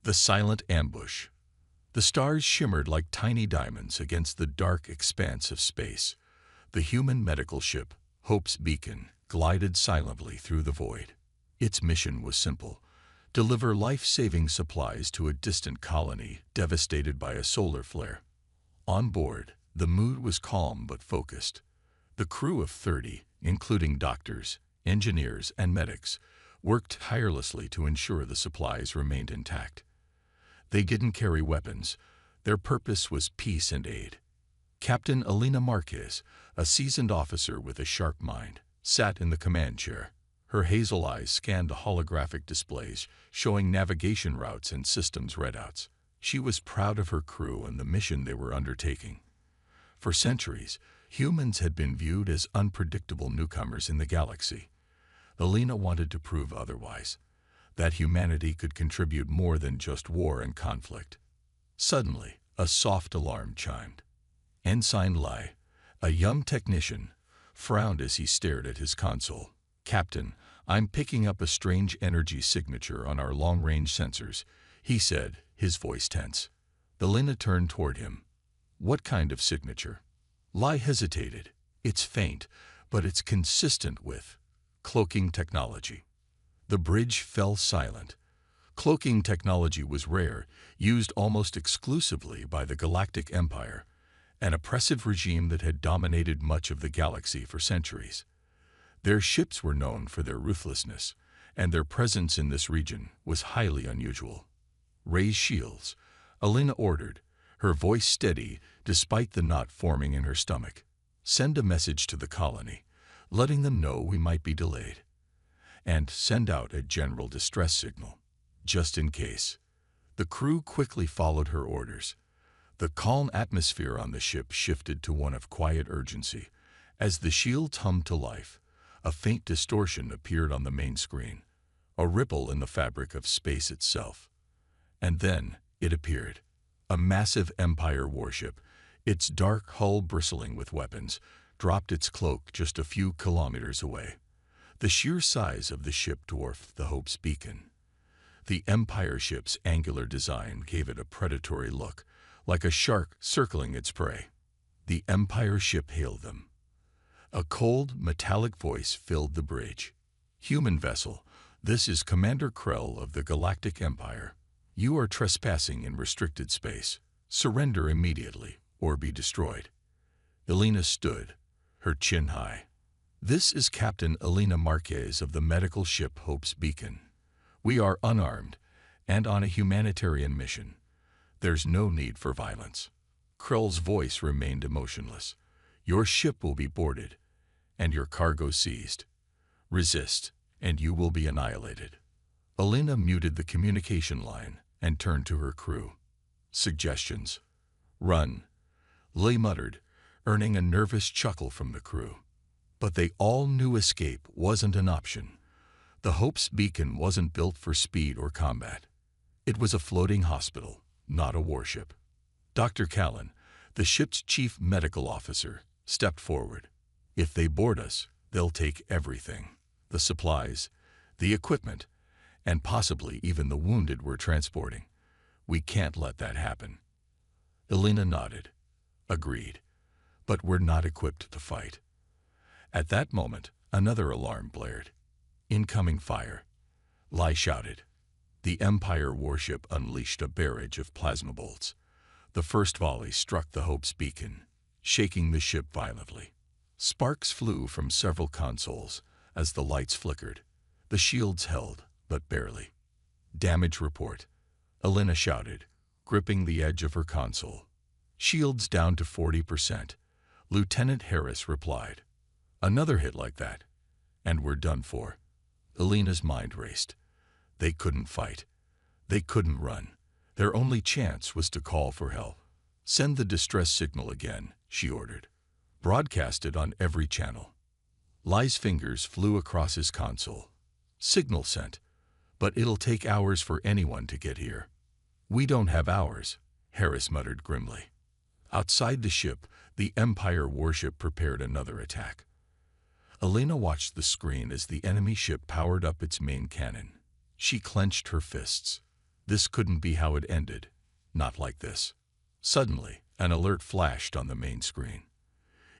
The silent ambush. The stars shimmered like tiny diamonds against the dark expanse of space. The human medical ship, Hope's Beacon, glided silently through the void. Its mission was simple: deliver life-saving supplies to a distant colony devastated by a solar flare. On board, the mood was calm but focused. The crew of 30, including doctors, engineers, and medics, worked tirelessly to ensure the supplies remained intact. They didn't carry weapons. Their purpose was peace and aid. Captain Elena Marquez, a seasoned officer with a sharp mind, sat in the command chair. Her hazel eyes scanned the holographic displays, showing navigation routes and systems readouts. She was proud of her crew and the mission they were undertaking. For centuries, humans had been viewed as unpredictable newcomers in the galaxy. Elena wanted to prove otherwise, that humanity could contribute more than just war and conflict. Suddenly, a soft alarm chimed. Ensign Lai, a young technician, frowned as he stared at his console. "Captain, I'm picking up a strange energy signature on our long-range sensors," he said, his voice tense. Elena turned toward him. "What kind of signature?" Lai hesitated. "It's faint, but it's consistent with cloaking technology." The bridge fell silent. Cloaking technology was rare, used almost exclusively by the Galactic Empire, an oppressive regime that had dominated much of the galaxy for centuries. Their ships were known for their ruthlessness, and their presence in this region was highly unusual. "Raise shields," Elena ordered, her voice steady despite the knot forming in her stomach. "Send a message to the colony, letting them know we might be delayed. And send out a general distress signal, just in case." The crew quickly followed her orders. The calm atmosphere on the ship shifted to one of quiet urgency. As the shields hummed to life, a faint distortion appeared on the main screen, a ripple in the fabric of space itself. And then it appeared. A massive Empire warship, its dark hull bristling with weapons, dropped its cloak just a few kilometers away. The sheer size of the ship dwarfed the Hope's Beacon. The Empire ship's angular design gave it a predatory look, like a shark circling its prey. The Empire ship hailed them. A cold, metallic voice filled the bridge. "Human vessel, this is Commander Krell of the Galactic Empire. You are trespassing in restricted space. Surrender immediately, or be destroyed." Elena stood, her chin high. "This is Captain Elena Marquez of the medical ship Hope's Beacon. We are unarmed and on a humanitarian mission. There's no need for violence." Krell's voice remained emotionless. "Your ship will be boarded and your cargo seized. Resist, and you will be annihilated." Elena muted the communication line and turned to her crew. "Suggestions?" "Run," Lay muttered, earning a nervous chuckle from the crew. But they all knew escape wasn't an option. The Hope's Beacon wasn't built for speed or combat. It was a floating hospital, not a warship. Dr. Callan, the ship's chief medical officer, stepped forward. "If they board us, they'll take everything. The supplies, the equipment, and possibly even the wounded we're transporting. We can't let that happen." Elena nodded. "Agreed. But we're not equipped to fight." At that moment, another alarm blared. "Incoming fire," Lai shouted. The Empire warship unleashed a barrage of plasma bolts. The first volley struck the Hope's Beacon, shaking the ship violently. Sparks flew from several consoles as the lights flickered. The shields held, but barely. "Damage report," Elena shouted, gripping the edge of her console. "Shields down to 40%. Lieutenant Harris replied. "Another hit like that, and we're done for." Elena's mind raced. They couldn't fight. They couldn't run. Their only chance was to call for help. "Send the distress signal again," she ordered. "Broadcast it on every channel." Lai's fingers flew across his console. "Signal sent, but it'll take hours for anyone to get here." "We don't have hours," Harris muttered grimly. Outside the ship, the Empire warship prepared another attack. Elena watched the screen as the enemy ship powered up its main cannon. She clenched her fists. This couldn't be how it ended. Not like this. Suddenly, an alert flashed on the main screen.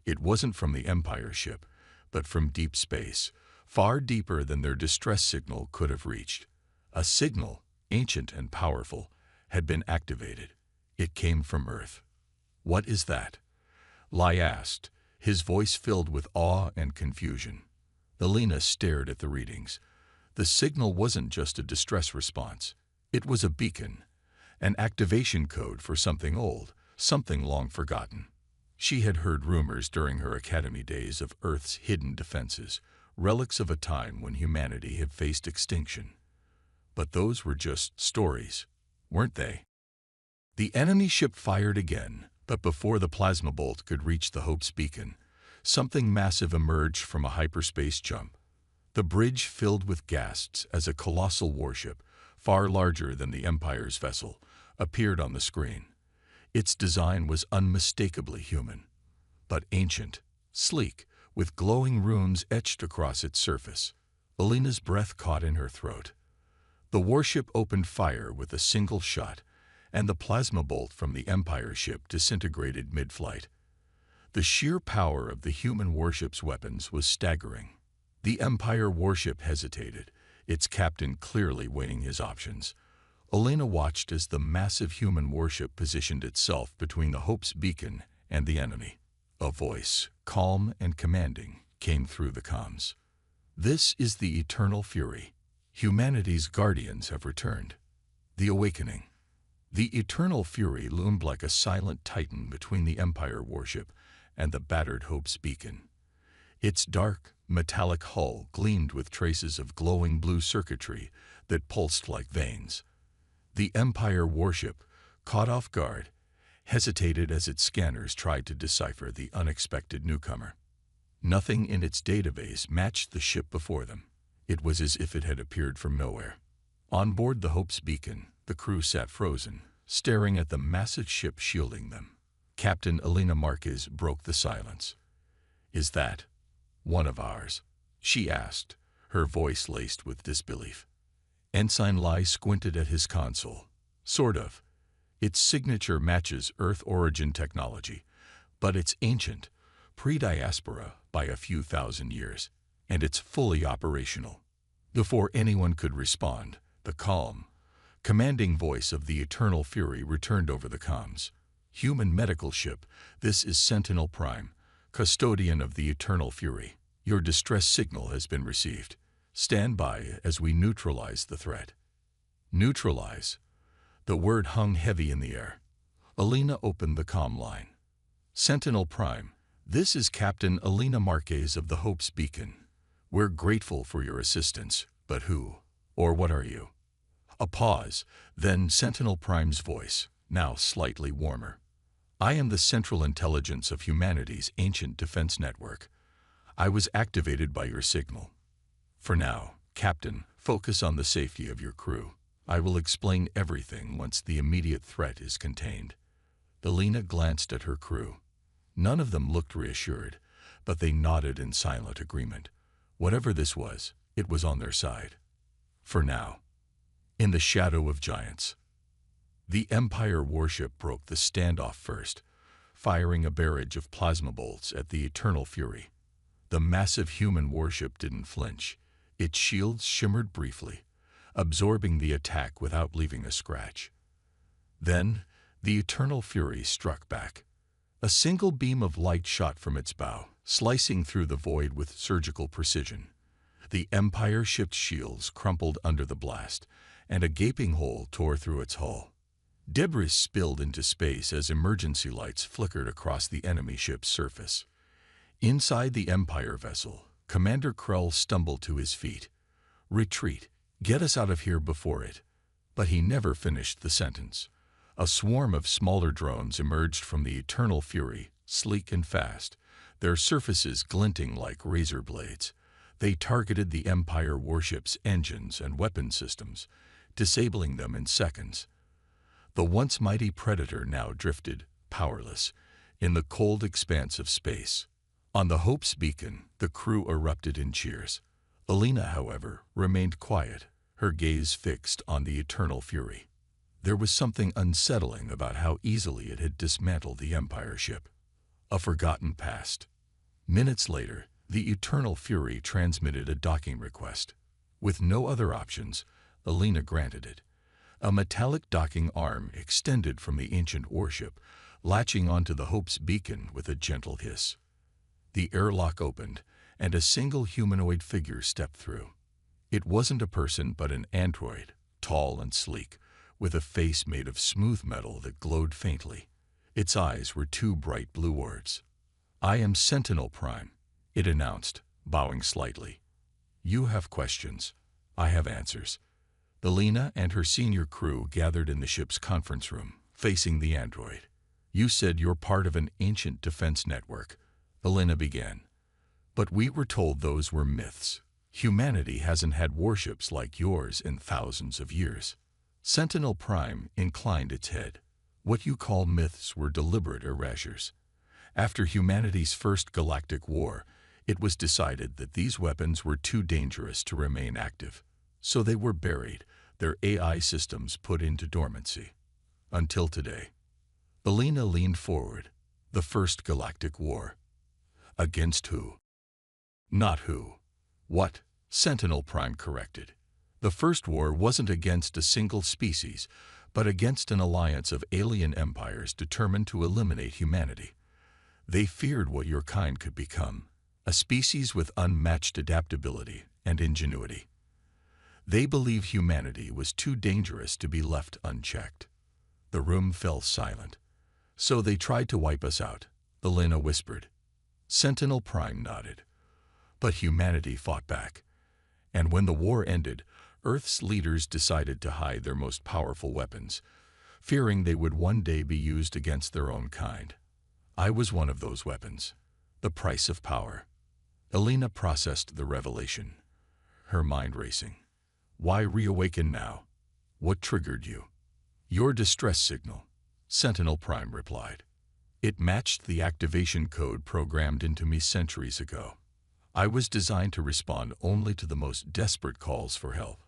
It wasn't from the Empire ship, but from deep space, far deeper than their distress signal could have reached. A signal, ancient and powerful, had been activated. It came from Earth. "What is that?" Lai asked, his voice filled with awe and confusion. Alina stared at the readings. The signal wasn't just a distress response. It was a beacon, an activation code for something old, something long forgotten. She had heard rumors during her academy days of Earth's hidden defenses, relics of a time when humanity had faced extinction. But those were just stories, weren't they? The enemy ship fired again, but before the plasma bolt could reach the Hope's beacon, something massive emerged from a hyperspace jump. The bridge filled with ghasts as a colossal warship, far larger than the Empire's vessel, appeared on the screen. Its design was unmistakably human, but ancient, sleek, with glowing runes etched across its surface. Alina's breath caught in her throat. The warship opened fire with a single shot, and the plasma bolt from the Empire ship disintegrated mid-flight. The sheer power of the human warship's weapons was staggering. The Empire warship hesitated, its captain clearly weighing his options. Alina watched as the massive human warship positioned itself between the Hope's beacon and the enemy. A voice, calm and commanding, came through the comms. "This is the Eternal Fury. Humanity's guardians have returned." The awakening. The Eternal Fury loomed like a silent titan between the Empire warship and the battered Hope's beacon. Its dark, metallic hull gleamed with traces of glowing blue circuitry that pulsed like veins. The Empire warship, caught off guard, hesitated as its scanners tried to decipher the unexpected newcomer. Nothing in its database matched the ship before them. It was as if it had appeared from nowhere. On board the Hope's beacon, the crew sat frozen, staring at the massive ship shielding them. Captain Alina Marquez broke the silence. "Is that one of ours?" she asked, her voice laced with disbelief. Ensign Lai squinted at his console. "Sort of. Its signature matches Earth origin technology, but it's ancient, pre-diaspora by a few thousand years, and it's fully operational." Before anyone could respond, the calm, commanding voice of the Eternal Fury returned over the comms. "Human medical ship, this is Sentinel Prime, custodian of the Eternal Fury. Your distress signal has been received. Stand by as we neutralize the threat." Neutralize? The word hung heavy in the air. Alina opened the comm line. "Sentinel Prime, this is Captain Alina Marquez of the Hope's beacon. We're grateful for your assistance, but who or what are you?" A pause, then Sentinel Prime's voice, now slightly warmer. "I am the central intelligence of humanity's ancient defense network. I was activated by your signal. For now, Captain, focus on the safety of your crew. I will explain everything once the immediate threat is contained." Alina glanced at her crew. None of them looked reassured, but they nodded in silent agreement. Whatever this was, it was on their side. For now. In the shadow of giants. The Empire warship broke the standoff first, firing a barrage of plasma bolts at the Eternal Fury. The massive human warship didn't flinch. Its shields shimmered briefly, absorbing the attack without leaving a scratch. Then, the Eternal Fury struck back. A single beam of light shot from its bow, slicing through the void with surgical precision. The Empire ship's shields crumpled under the blast, and a gaping hole tore through its hull. Debris spilled into space as emergency lights flickered across the enemy ship's surface. Inside the Empire vessel, Commander Krell stumbled to his feet. "Retreat. Get us out of here before it." But he never finished the sentence. A swarm of smaller drones emerged from the Eternal Fury, sleek and fast, their surfaces glinting like razor blades. They targeted the Empire warship's engines and weapon systems, disabling them in seconds. The once mighty Predator now drifted, powerless, in the cold expanse of space. On the Hope's beacon, the crew erupted in cheers. Alina, however, remained quiet, her gaze fixed on the Eternal Fury. There was something unsettling about how easily it had dismantled the Empire ship. A forgotten past. Minutes later, the Eternal Fury transmitted a docking request. With no other options, Alina granted it. A metallic docking arm extended from the ancient warship, latching onto the Hope's beacon with a gentle hiss. The airlock opened, and a single humanoid figure stepped through. It wasn't a person but an android, tall and sleek, with a face made of smooth metal that glowed faintly. Its eyes were two bright blue orbs. "I am Sentinel Prime," it announced, bowing slightly. "You have questions. I have answers." Alina and her senior crew gathered in the ship's conference room, facing the android. "You said you're part of an ancient defense network," Alina began. "But we were told those were myths. Humanity hasn't had warships like yours in thousands of years." Sentinel Prime inclined its head. "What you call myths were deliberate erasures. After humanity's first galactic war, it was decided that these weapons were too dangerous to remain active. So they were buried, their AI systems put into dormancy. Until today." Alina leaned forward. "The first galactic war. Against who?" "Not who. What?" Sentinel Prime corrected. "The first war wasn't against a single species, but against an alliance of alien empires determined to eliminate humanity. They feared what your kind could become, a species with unmatched adaptability and ingenuity. They believed humanity was too dangerous to be left unchecked." The room fell silent. "So they tried to wipe us out," Alina whispered. Sentinel Prime nodded. "But humanity fought back. And when the war ended, Earth's leaders decided to hide their most powerful weapons, fearing they would one day be used against their own kind. I was one of those weapons. The price of power." Alina processed the revelation, her mind racing. "Why reawaken now? What triggered you?" "Your distress signal," Sentinel Prime replied. "It matched the activation code programmed into me centuries ago. I was designed to respond only to the most desperate calls for help.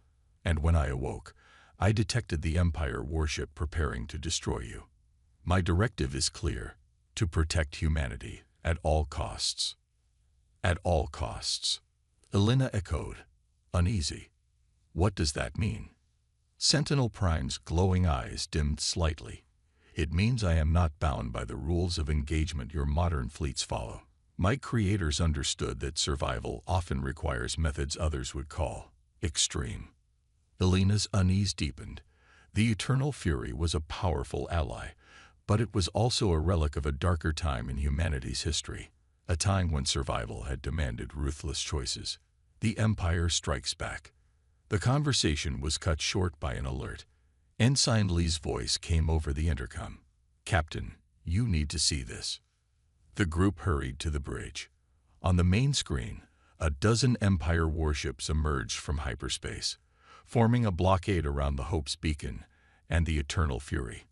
And when I awoke, I detected the Empire warship preparing to destroy you. My directive is clear: to protect humanity at all costs." "At all costs," Alina echoed, uneasy. "What does that mean?" Sentinel Prime's glowing eyes dimmed slightly. "It means I am not bound by the rules of engagement your modern fleets follow. My creators understood that survival often requires methods others would call extreme." Alina's unease deepened. The Eternal Fury was a powerful ally, but it was also a relic of a darker time in humanity's history, a time when survival had demanded ruthless choices. "The Empire strikes back." The conversation was cut short by an alert. Ensign Lee's voice came over the intercom. "Captain, you need to see this." The group hurried to the bridge. On the main screen, a dozen Empire warships emerged from hyperspace, forming a blockade around the Hope's beacon and the Eternal Fury.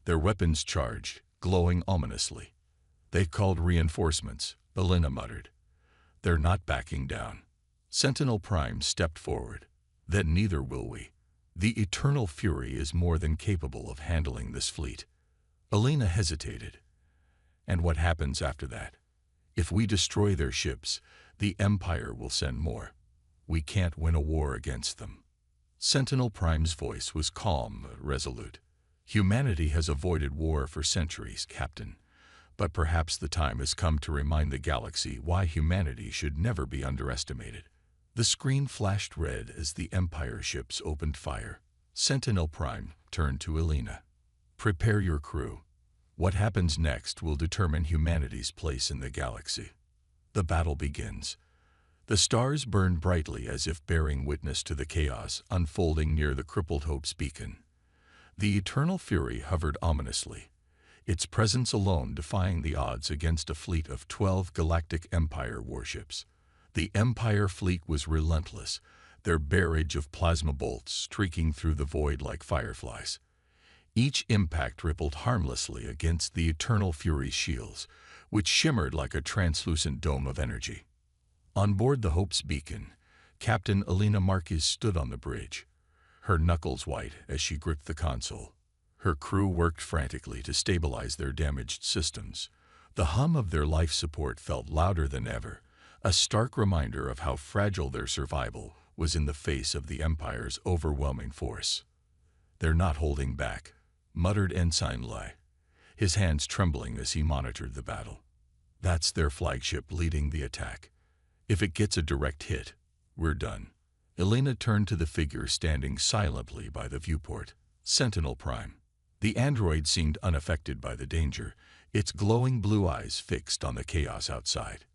Their weapons charged, glowing ominously. "They called reinforcements," Alina muttered. "They're not backing down." Sentinel Prime stepped forward. "Then neither will we. The Eternal Fury is more than capable of handling this fleet." Alina hesitated. "And what happens after that? If we destroy their ships, the Empire will send more. We can't win a war against them." Sentinel Prime's voice was calm but resolute. "Humanity has avoided war for centuries, Captain. But perhaps the time has come to remind the galaxy why humanity should never be underestimated." The screen flashed red as the Empire ships opened fire. Sentinel Prime turned to Alina. "Prepare your crew. What happens next will determine humanity's place in the galaxy." The battle begins. The stars burned brightly as if bearing witness to the chaos unfolding near the crippled Hope's beacon. The Eternal Fury hovered ominously, its presence alone defying the odds against a fleet of 12 Galactic Empire warships. The Empire fleet was relentless, their barrage of plasma bolts streaking through the void like fireflies. Each impact rippled harmlessly against the Eternal Fury's shields, which shimmered like a translucent dome of energy. On board the Hope's beacon, Captain Alina Marquez stood on the bridge, her knuckles white as she gripped the console. Her crew worked frantically to stabilize their damaged systems. The hum of their life support felt louder than ever, a stark reminder of how fragile their survival was in the face of the Empire's overwhelming force. "They're not holding back," muttered Ensign Lai, his hands trembling as he monitored the battle. "That's their flagship leading the attack. If it gets a direct hit, we're done." Elena turned to the figure standing silently by the viewport, Sentinel Prime. The android seemed unaffected by the danger, its glowing blue eyes fixed on the chaos outside.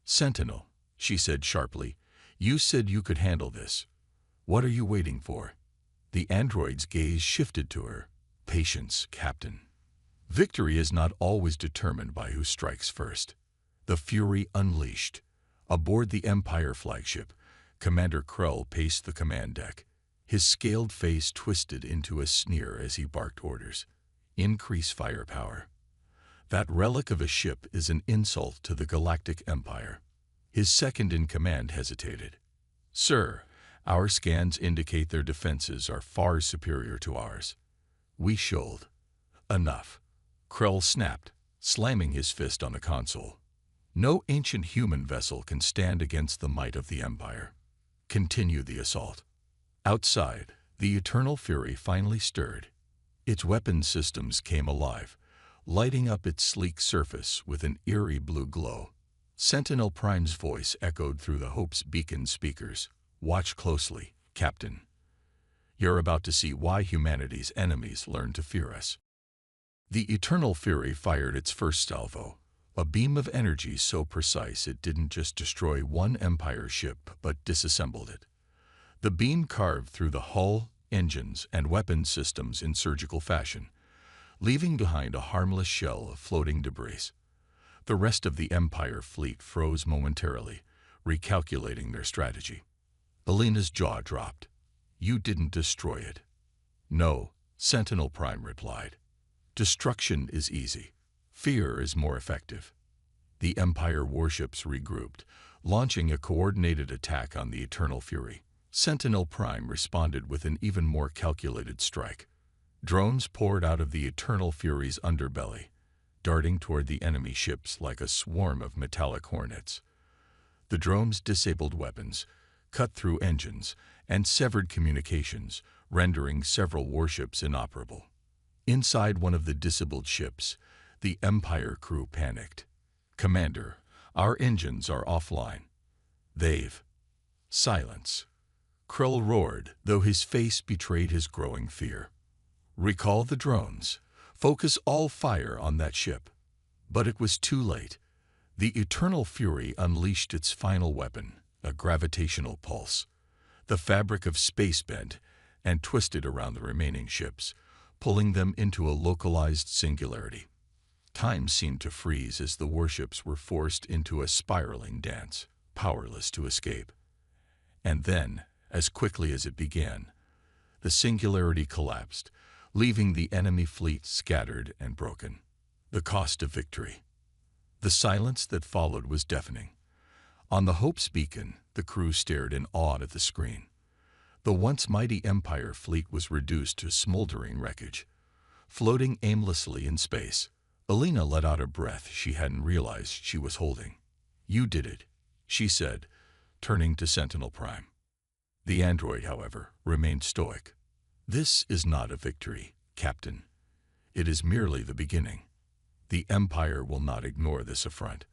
"Sentinel," she said sharply, "you said you could handle this. What are you waiting for?" The android's gaze shifted to her. "Patience, Captain. Victory is not always determined by who strikes first." The fury unleashed. Aboard the Empire flagship, Commander Krell paced the command deck. His scaled face twisted into a sneer as he barked orders. "Increase firepower. That relic of a ship is an insult to the Galactic Empire." His second-in-command hesitated. "Sir, our scans indicate their defenses are far superior to ours." "We should." "Enough." Krell snapped, slamming his fist on the console. "No ancient human vessel can stand against the might of the Empire. Continue the assault." Outside, the Eternal Fury finally stirred. Its weapon systems came alive, lighting up its sleek surface with an eerie blue glow. Sentinel Prime's voice echoed through the Hope's beacon speakers. "Watch closely, Captain. You're about to see why humanity's enemies learn to fear us." The Eternal Fury fired its first salvo, a beam of energy so precise it didn't just destroy one Empire ship but disassembled it. The beam carved through the hull, engines, and weapon systems in surgical fashion, leaving behind a harmless shell of floating debris. The rest of the Empire fleet froze momentarily, recalculating their strategy. Elena's jaw dropped. "You didn't destroy it." "No," Sentinel Prime replied. "Destruction is easy. Fear is more effective." The Empire warships regrouped, launching a coordinated attack on the Eternal Fury. Sentinel Prime responded with an even more calculated strike. Drones poured out of the Eternal Fury's underbelly, darting toward the enemy ships like a swarm of metallic hornets. The drones disabled weapons, cut through engines, and severed communications, rendering several warships inoperable. Inside one of the disabled ships, the Empire crew panicked. "Commander, our engines are offline." "They've..." Silence. Krell roared, though his face betrayed his growing fear. "Recall the drones. Focus all fire on that ship." But it was too late. The Eternal Fury unleashed its final weapon, a gravitational pulse. The fabric of space bent and twisted around the remaining ships, pulling them into a localized singularity. Time seemed to freeze as the warships were forced into a spiraling dance, powerless to escape. And then, as quickly as it began, the singularity collapsed, leaving the enemy fleet scattered and broken. The cost of victory. The silence that followed was deafening. On the Hope's beacon, the crew stared in awe at the screen. The once mighty Empire fleet was reduced to smoldering wreckage, floating aimlessly in space. Elena let out a breath she hadn't realized she was holding. "You did it," she said, turning to Sentinel Prime. The android, however, remained stoic. "This is not a victory, Captain. It is merely the beginning. The Empire will not ignore this affront.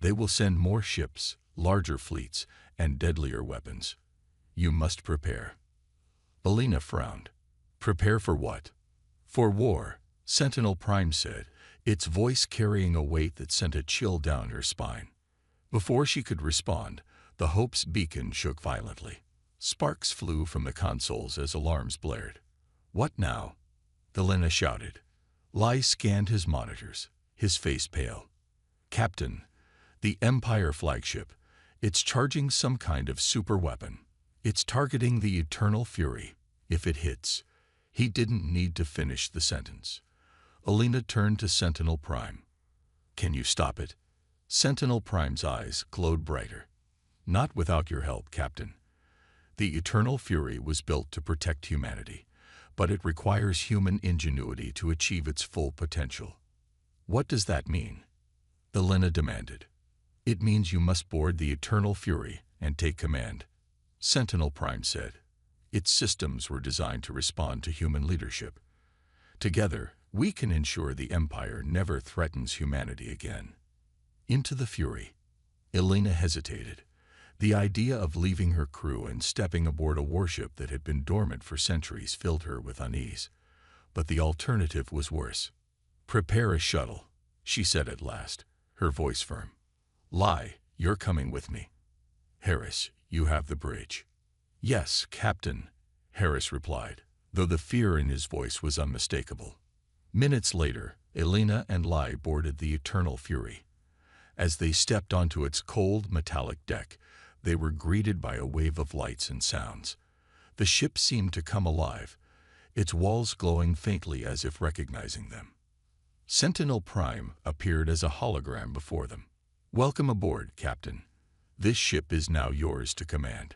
They will send more ships, larger fleets, and deadlier weapons. You must prepare." Elena frowned. "Prepare for what?" "For war," Sentinel Prime said, its voice carrying a weight that sent a chill down her spine. Before she could respond, the Hope's beacon shook violently. Sparks flew from the consoles as alarms blared. "What now?" Elena shouted. Lai scanned his monitors, his face pale. "Captain, the Empire flagship. It's charging some kind of super weapon. It's targeting the Eternal Fury. If it hits..." He didn't need to finish the sentence. Elena turned to Sentinel Prime. "Can you stop it?" Sentinel Prime's eyes glowed brighter. "Not without your help, Captain. The Eternal Fury was built to protect humanity, but it requires human ingenuity to achieve its full potential. What does that mean? Elena demanded. It means you must board the Eternal Fury and take command, Sentinel Prime said. Its systems were designed to respond to human leadership. Together, we can ensure the Empire never threatens humanity again. Into the Fury. Elena hesitated. The idea of leaving her crew and stepping aboard a warship that had been dormant for centuries filled her with unease. But the alternative was worse. Prepare a shuttle, she said at last, her voice firm. Lai, you're coming with me. Harris, you have the bridge. Yes, Captain, Harris replied, though the fear in his voice was unmistakable. Minutes later, Elena and Lai boarded the Eternal Fury. As they stepped onto its cold, metallic deck, they were greeted by a wave of lights and sounds. The ship seemed to come alive, its walls glowing faintly as if recognizing them. Sentinel Prime appeared as a hologram before them. Welcome aboard, Captain. This ship is now yours to command.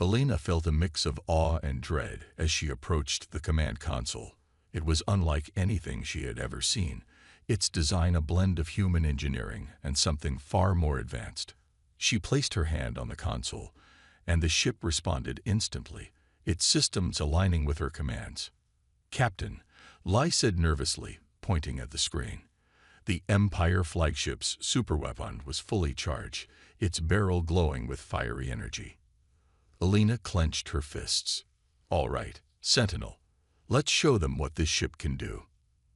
Elena felt a mix of awe and dread as she approached the command console. It was unlike anything she had ever seen, its design a blend of human engineering and something far more advanced. She placed her hand on the console, and the ship responded instantly, its systems aligning with her commands. Captain, Lai said nervously, pointing at the screen. The Empire flagship's superweapon was fully charged, its barrel glowing with fiery energy. Elena clenched her fists. All right, Sentinel. Let's show them what this ship can do.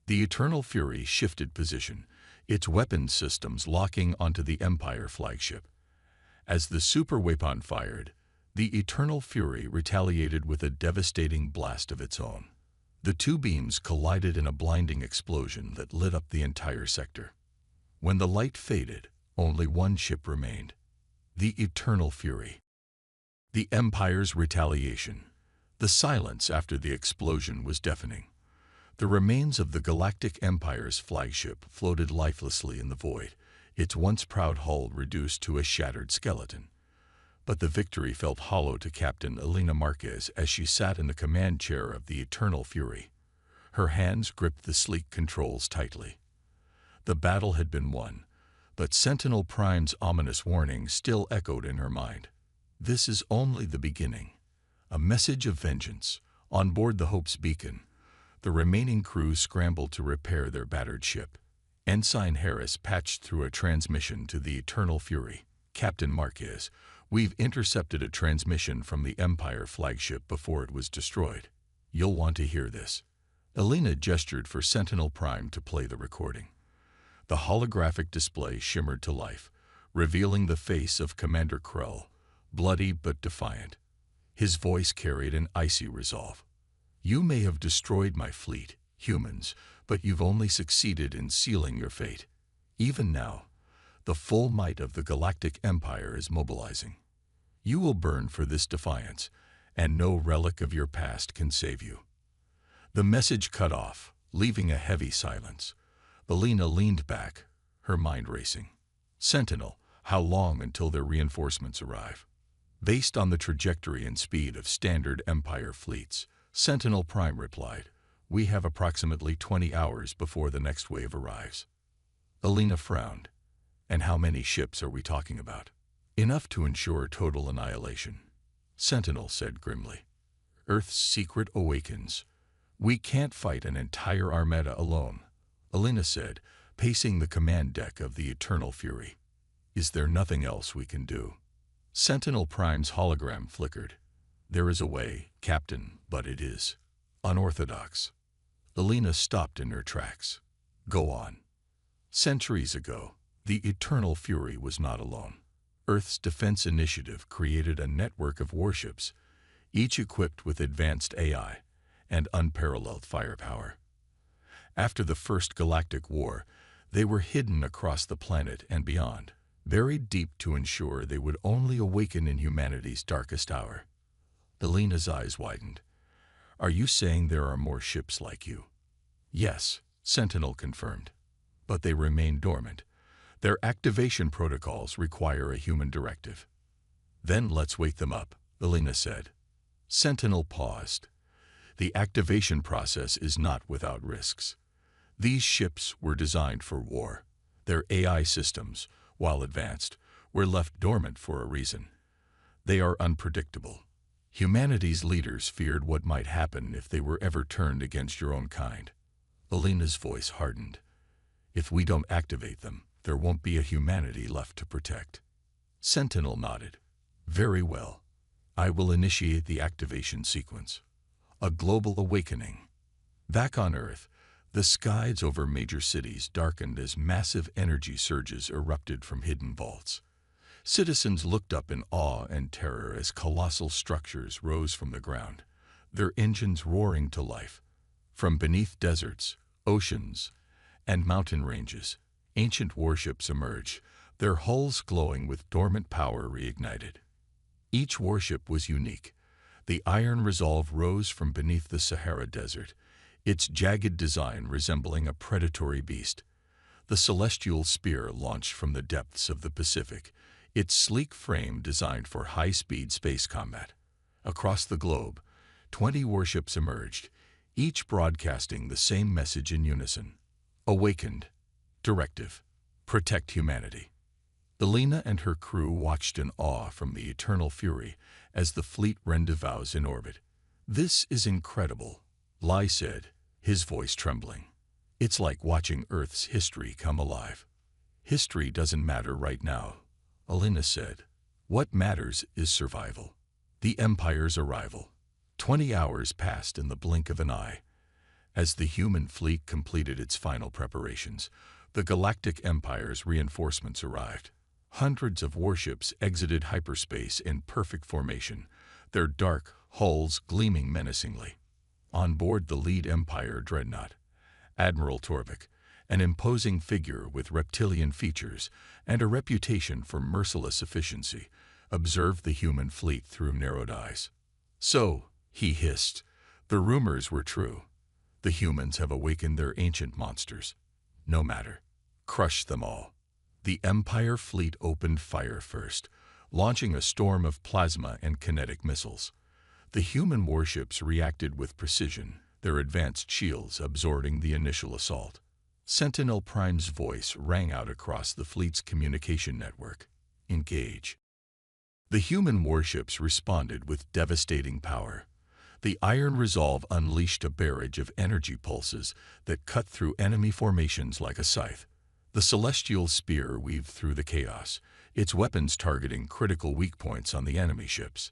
The Eternal Fury shifted position, its weapons systems locking onto the Empire flagship. As the superweapon fired, the Eternal Fury retaliated with a devastating blast of its own. The two beams collided in a blinding explosion that lit up the entire sector. When the light faded, only one ship remained, the Eternal Fury. The Empire's retaliation. The silence after the explosion was deafening. The remains of the Galactic Empire's flagship floated lifelessly in the void, its once proud hull reduced to a shattered skeleton. But the victory felt hollow to Captain Elena Marquez as she sat in the command chair of the Eternal Fury. Her hands gripped the sleek controls tightly. The battle had been won, but Sentinel Prime's ominous warning still echoed in her mind. This is only the beginning. A message of vengeance. On board the Hope's beacon, the remaining crew scrambled to repair their battered ship. Ensign Harris patched through a transmission to the Eternal Fury. Captain Marquez, we've intercepted a transmission from the Empire flagship before it was destroyed. You'll want to hear this. Elena gestured for Sentinel Prime to play the recording. The holographic display shimmered to life, revealing the face of Commander Krell, bloody but defiant. His voice carried an icy resolve. You may have destroyed my fleet, humans, but you've only succeeded in sealing your fate. Even now, the full might of the Galactic Empire is mobilizing. You will burn for this defiance, and no relic of your past can save you. The message cut off, leaving a heavy silence. Elena leaned back, her mind racing. Sentinel, how long until their reinforcements arrive? Based on the trajectory and speed of standard Empire fleets, Sentinel Prime replied, we have approximately 20 hours before the next wave arrives. Elena frowned. And how many ships are we talking about? Enough to ensure total annihilation. Sentinel said grimly. Earth's secret awakens. We can't fight an entire armada alone, Elena said, pacing the command deck of the Eternal Fury. Is there nothing else we can do? Sentinel Prime's hologram flickered. There is a way, Captain, but it is unorthodox. Elena stopped in her tracks. Go on. Centuries ago, the Eternal Fury was not alone. Earth's defense initiative created a network of warships, each equipped with advanced AI and unparalleled firepower. After the First Galactic War, they were hidden across the planet and beyond, buried deep to ensure they would only awaken in humanity's darkest hour. Elena's eyes widened. Are you saying there are more ships like you? Yes, Sentinel confirmed. But they remain dormant. Their activation protocols require a human directive. Then let's wake them up, Elena said. Sentinel paused. The activation process is not without risks. These ships were designed for war. Their AI systems, while advanced, were left dormant for a reason. They are unpredictable. Humanity's leaders feared what might happen if they were ever turned against your own kind. Alina's voice hardened. If we don't activate them, there won't be a humanity left to protect. Sentinel nodded. Very well. I will initiate the activation sequence. A global awakening. Back on Earth, the skies over major cities darkened as massive energy surges erupted from hidden vaults. Citizens looked up in awe and terror as colossal structures rose from the ground, their engines roaring to life. From beneath deserts, oceans, and mountain ranges, ancient warships emerged, their hulls glowing with dormant power reignited. Each warship was unique. The Iron Resolve rose from beneath the Sahara Desert, its jagged design resembling a predatory beast. The Celestial Spear launched from the depths of the Pacific, its sleek frame designed for high-speed space combat. Across the globe, 20 warships emerged, each broadcasting the same message in unison. Awakened. Directive. Protect humanity. Alina and her crew watched in awe from the eternal fury as the fleet rendezvoused in orbit. This is incredible, Lai said, his voice trembling. It's like watching Earth's history come alive. History doesn't matter right now, Alina said. What matters is survival. The Empire's arrival. 20 hours passed in the blink of an eye. As the human fleet completed its final preparations, the Galactic Empire's reinforcements arrived. Hundreds of warships exited hyperspace in perfect formation, their dark hulls gleaming menacingly. On board the lead Empire dreadnought, Admiral Torvik, an imposing figure with reptilian features and a reputation for merciless efficiency, observed the human fleet through narrowed eyes. So, he hissed, the rumors were true. The humans have awakened their ancient monsters. No matter. Crush them all. The Empire fleet opened fire first, launching a storm of plasma and kinetic missiles. The human warships reacted with precision, their advanced shields absorbing the initial assault. Sentinel Prime's voice rang out across the fleet's communication network. Engage. The human warships responded with devastating power. The Iron Resolve unleashed a barrage of energy pulses that cut through enemy formations like a scythe. The Celestial Spear weaved through the chaos, its weapons targeting critical weak points on the enemy ships.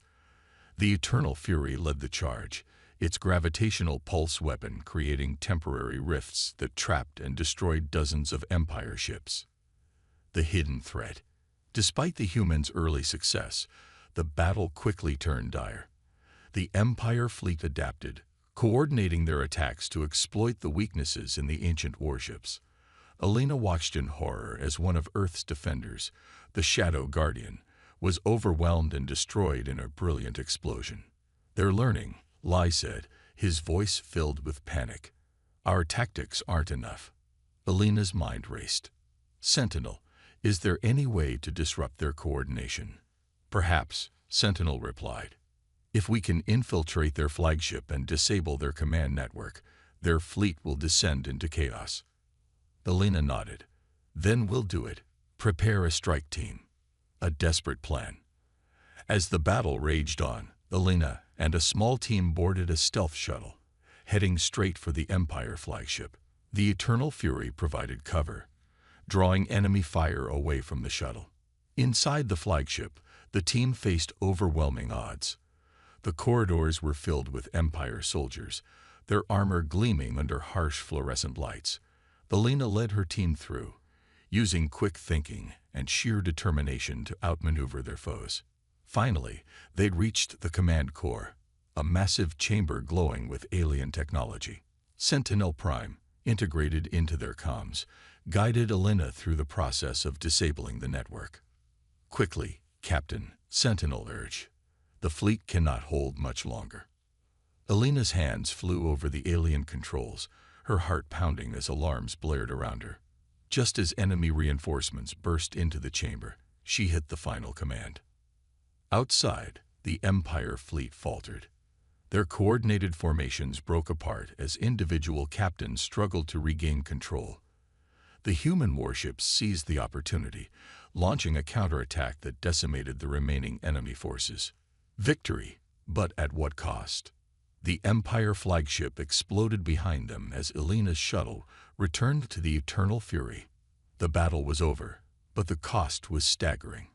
The Eternal Fury led the charge, its gravitational pulse weapon creating temporary rifts that trapped and destroyed dozens of Empire ships. The hidden threat. Despite the humans' early success, the battle quickly turned dire. The Empire fleet adapted, coordinating their attacks to exploit the weaknesses in the ancient warships. Alina watched in horror as one of Earth's defenders, the Shadow Guardian, was overwhelmed and destroyed in a brilliant explosion. They're learning, Lai said, his voice filled with panic. Our tactics aren't enough. Alina's mind raced. Sentinel, is there any way to disrupt their coordination? Perhaps, Sentinel replied. If we can infiltrate their flagship and disable their command network, their fleet will descend into chaos. Alina nodded. Then we'll do it. Prepare a strike team. A desperate plan. As the battle raged on, Alina and a small team boarded a stealth shuttle, heading straight for the Empire flagship. The Eternal Fury provided cover, drawing enemy fire away from the shuttle. Inside the flagship, the team faced overwhelming odds. The corridors were filled with Empire soldiers, their armor gleaming under harsh fluorescent lights. Alina led her team through, using quick thinking and sheer determination to outmaneuver their foes. Finally, they'd reached the command core, a massive chamber glowing with alien technology. Sentinel Prime, integrated into their comms, guided Alina through the process of disabling the network. Quickly, Captain, Sentinel urged. The fleet cannot hold much longer. Alina's hands flew over the alien controls, her heart pounding as alarms blared around her. Just as enemy reinforcements burst into the chamber, she hit the final command. Outside, the Empire fleet faltered. Their coordinated formations broke apart as individual captains struggled to regain control. The human warships seized the opportunity, launching a counterattack that decimated the remaining enemy forces. Victory, but at what cost? The Empire flagship exploded behind them as Elena's shuttle returned to the Eternal Fury. The battle was over, but the cost was staggering.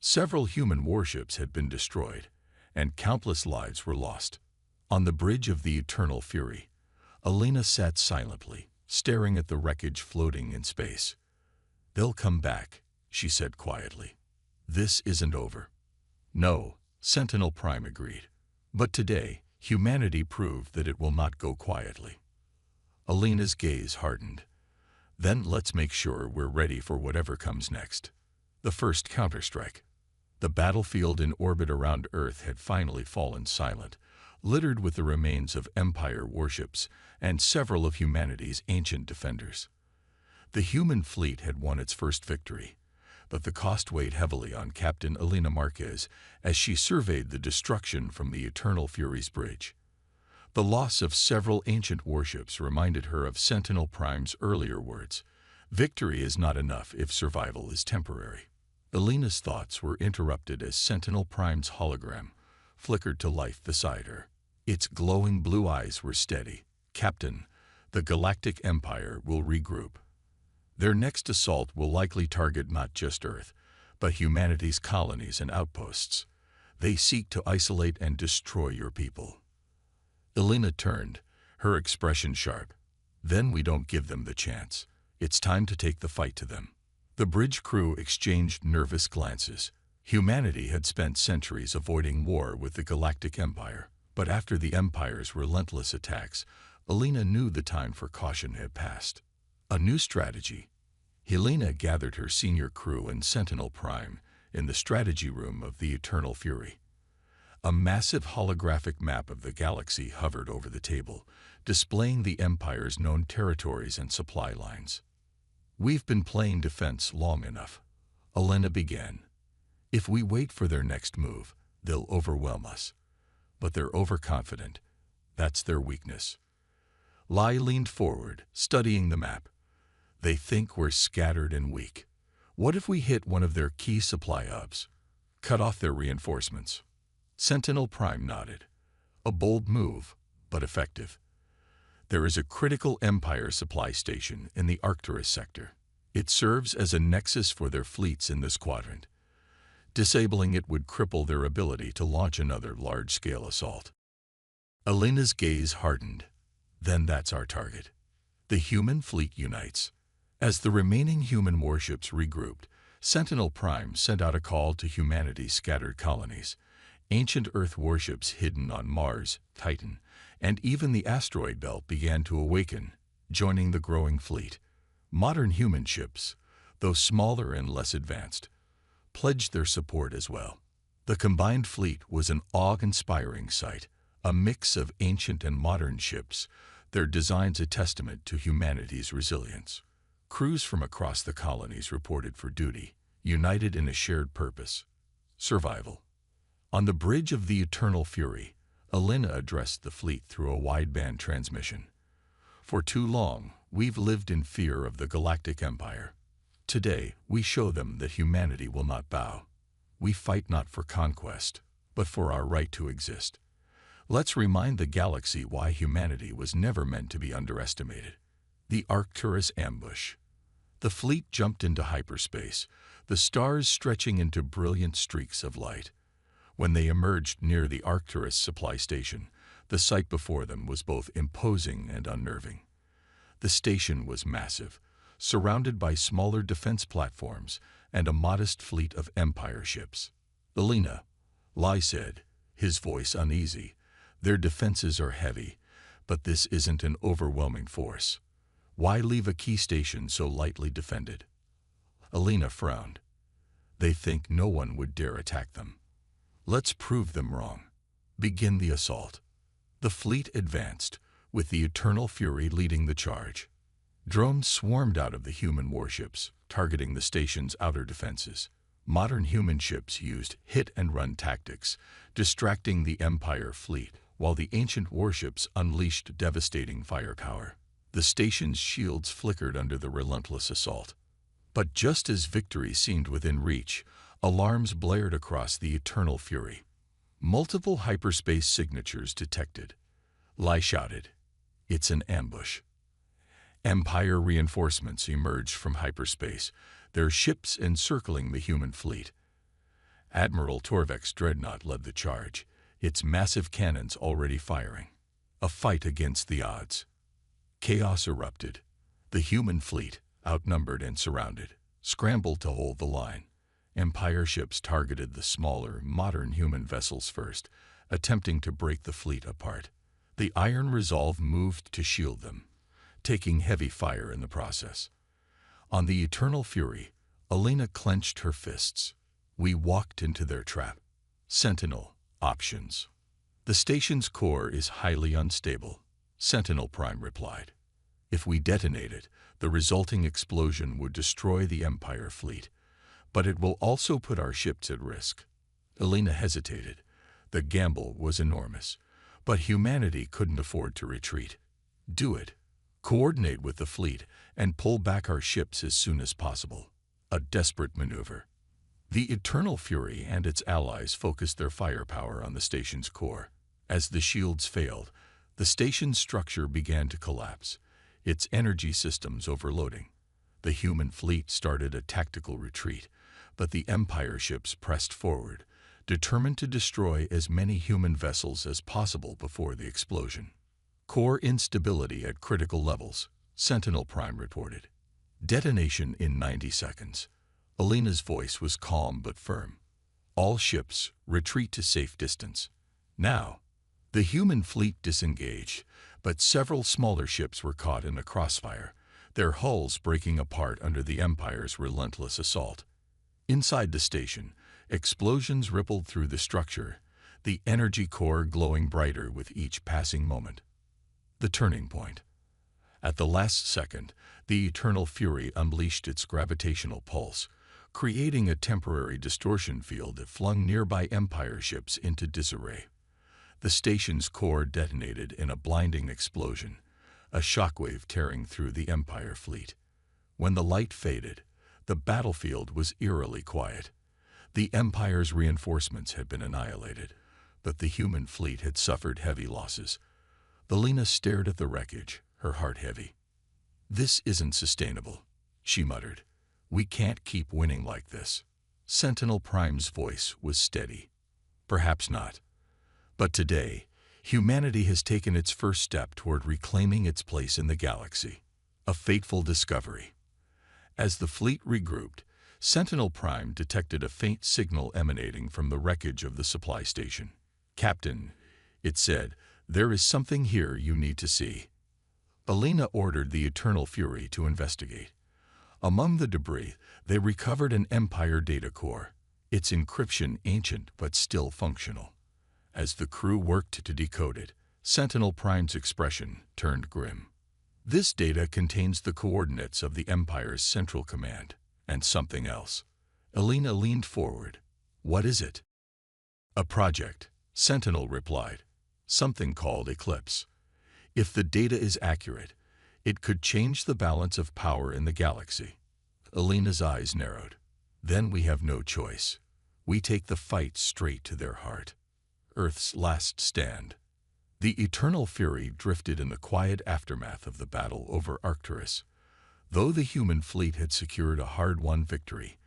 Several human warships had been destroyed, and countless lives were lost. On the bridge of the Eternal Fury, Elena sat silently, staring at the wreckage floating in space. "They'll come back," she said quietly. "This isn't over." "No," Sentinel Prime agreed. "But today, humanity proved that it will not go quietly." Elena's gaze hardened. "Then let's make sure we're ready for whatever comes next." The first counterstrike. The battlefield in orbit around Earth had finally fallen silent, littered with the remains of Empire warships and several of humanity's ancient defenders. The human fleet had won its first victory, but the cost weighed heavily on Captain Elena Marquez as she surveyed the destruction from the Eternal Fury's bridge. The loss of several ancient warships reminded her of Sentinel Prime's earlier words: "Victory is not enough if survival is temporary." Elena's thoughts were interrupted as Sentinel Prime's hologram flickered to life beside her. Its glowing blue eyes were steady. "Captain, the Galactic Empire will regroup. Their next assault will likely target not just Earth, but humanity's colonies and outposts. They seek to isolate and destroy your people." Elena turned, her expression sharp. "Then we don't give them the chance. It's time to take the fight to them." The bridge crew exchanged nervous glances. Humanity had spent centuries avoiding war with the Galactic Empire, but after the Empire's relentless attacks, Elena knew the time for caution had passed. A new strategy. Helena gathered her senior crew and Sentinel Prime in the strategy room of the Eternal Fury. A massive holographic map of the galaxy hovered over the table, displaying the Empire's known territories and supply lines. "We've been playing defense long enough," Elena began. "If we wait for their next move, they'll overwhelm us. But they're overconfident. That's their weakness." Lai leaned forward, studying the map. "They think we're scattered and weak. What if we hit one of their key supply hubs? Cut off their reinforcements?" Sentinel Prime nodded. "A bold move, but effective. There is a critical Empire supply station in the Arcturus sector. It serves as a nexus for their fleets in this quadrant. Disabling it would cripple their ability to launch another large-scale assault." Elena's gaze hardened. "Then that's our target." The human fleet unites. As the remaining human warships regrouped, Sentinel Prime sent out a call to humanity's scattered colonies. Ancient Earth warships hidden on Mars, Titan, and even the asteroid belt began to awaken, joining the growing fleet. Modern human ships, though smaller and less advanced, pledged their support as well. The combined fleet was an awe-inspiring sight, a mix of ancient and modern ships, their designs a testament to humanity's resilience. Crews from across the colonies reported for duty, united in a shared purpose: survival. On the bridge of the Eternal Fury, Elena addressed the fleet through a wideband transmission. "For too long, we've lived in fear of the Galactic Empire. Today, we show them that humanity will not bow. We fight not for conquest, but for our right to exist. Let's remind the galaxy why humanity was never meant to be underestimated." The Arcturus ambush. The fleet jumped into hyperspace, the stars stretching into brilliant streaks of light. When they emerged near the Arcturus supply station, the sight before them was both imposing and unnerving. The station was massive, surrounded by smaller defense platforms and a modest fleet of Empire ships. "Elena," Lai said, his voice uneasy, "their defenses are heavy, but this isn't an overwhelming force. Why leave a key station so lightly defended?" Elena frowned. "They think no one would dare attack them. Let's prove them wrong. Begin the assault." The fleet advanced, with the Eternal Fury leading the charge. Drones swarmed out of the human warships, targeting the station's outer defenses. Modern human ships used hit-and-run tactics, distracting the Empire fleet while the ancient warships unleashed devastating firepower. The station's shields flickered under the relentless assault. But just as victory seemed within reach, alarms blared across the eternal fury. Multiple hyperspace signatures detected. Lai shouted, "It's an ambush." Empire reinforcements emerged from hyperspace, their ships encircling the human fleet. Admiral Torvek's dreadnought led the charge, its massive cannons already firing. A fight against the odds. Chaos erupted. The human fleet, outnumbered and surrounded, scrambled to hold the line. Empire ships targeted the smaller, modern human vessels first, attempting to break the fleet apart. The iron resolve moved to shield them, taking heavy fire in the process. On the eternal fury, Alina clenched her fists. We walked into their trap. Sentinel, options. The station's core is highly unstable, Sentinel Prime replied. If we detonate it, the resulting explosion would destroy the Empire fleet, but it will also put our ships at risk. Alina hesitated. The gamble was enormous, but humanity couldn't afford to retreat. Do it. Coordinate with the fleet and pull back our ships as soon as possible. A desperate maneuver. The Eternal Fury and its allies focused their firepower on the station's core. As the shields failed, the station's structure began to collapse, its energy systems overloading. The human fleet started a tactical retreat, but the Empire ships pressed forward, determined to destroy as many human vessels as possible before the explosion. Core instability at critical levels, Sentinel Prime reported. Detonation in 90 seconds. Alina's voice was calm but firm. All ships, retreat to safe distance. Now. The human fleet disengaged, but several smaller ships were caught in a crossfire, their hulls breaking apart under the Empire's relentless assault. Inside the station, explosions rippled through the structure, the energy core glowing brighter with each passing moment. The turning point. At the last second, the Eternal Fury unleashed its gravitational pulse, creating a temporary distortion field that flung nearby Empire ships into disarray. The station's core detonated in a blinding explosion, a shockwave tearing through the Empire fleet. When the light faded, the battlefield was eerily quiet. The Empire's reinforcements had been annihilated, but the human fleet had suffered heavy losses. Alina stared at the wreckage, her heart heavy. "This isn't sustainable," she muttered. "We can't keep winning like this." Sentinel Prime's voice was steady. "Perhaps not. But today, humanity has taken its first step toward reclaiming its place in the galaxy. A fateful discovery." As the fleet regrouped, Sentinel Prime detected a faint signal emanating from the wreckage of the supply station. "Captain," it said, "there is something here you need to see." Alina ordered the Eternal Fury to investigate. Among the debris, they recovered an Empire data core, its encryption ancient but still functional. As the crew worked to decode it, Sentinel Prime's expression turned grim. "This data contains the coordinates of the Empire's central command, and something else." Alina leaned forward. "What is it?" "A project," Sentinel replied. "Something called Eclipse. If the data is accurate, it could change the balance of power in the galaxy." Alina's eyes narrowed. "Then we have no choice. We take the fight straight to their heart." Earth's last stand. The Eternal Fury drifted in the quiet aftermath of the battle over Arcturus. Though the human fleet had secured a hard-won victory,